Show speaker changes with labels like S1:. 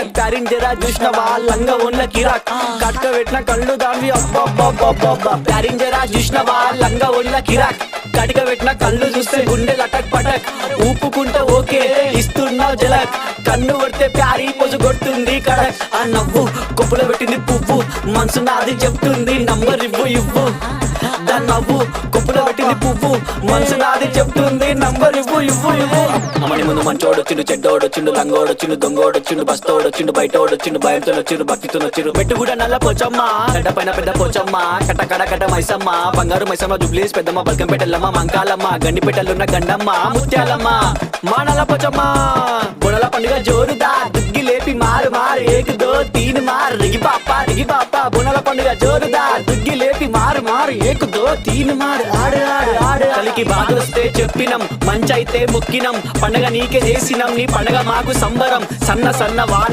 S1: Cuttack pairing జరా చూసినవా లంగా ఉన్న కిరాక్ కట్క పెట్టిన కళ్ళు దాన్ని అబ్బా ప్యారింగ్ జరా చూసినవా లంగా ఉన్న కిరాక్ కటిక పెట్టిన కళ్ళు చూస్తే గుండె లటక్ పటక్ ఊపుకుంటే ఓకే ఇస్తున్నావు జలక్ కన్ను కొడితే ప్యారీ పొజు కొడుతుంది కడక్ ఆ నవ్వు కొప్పులో పెట్టింది పువ్వు మనసు నాది చెప్తుంది నంబర్ ఇవ్వు దాని నవ్వు కొప్పులో పెట్టింది పువ్వు మనసు నాది చెప్తుంది నంబర్ ఇవ్వు అమ్మని ముందు మంచోడొచ్చిండు చెడ్డోడొచ్చిండు లంగోడొచ్చిండు దొంగోడొచ్చిండు బస్తోడొచ్చిండు బయటోడొచ్చిండు భయంతో వచ్చిండు భక్తితో వచ్చిండు మెట్టు కూడా నల్ల పోచమ్మ గడ్డ పైన పెద్ద పోచమ్మ కట్ట మైసమ్మ బంగారు మైసమ్మ జుబ్లీస్ పెద్దమ్మ బల్కంపేటల్లమ్మ మంకాలమ్మ గండిపేటలున్న గండమ్మ ముత్యాలమ్మ మా నల్ల పోచమ్మ బుడల పండుగ జోరుదా దుగ్గి లేపి మారు ఏక్ దో తీన్ మార్ రిగి పాప బుడల పండుగ జోరుదా దుగ్గి లేపి మారు ఏక్ దో తీన్ మార్ ఆడు కలికి బాధొస్తే చెప్పినం మంచైతే మొక్కినం పండగ నీకే చేసినం నీ పండగ మాకు సంబరం సన్న వాన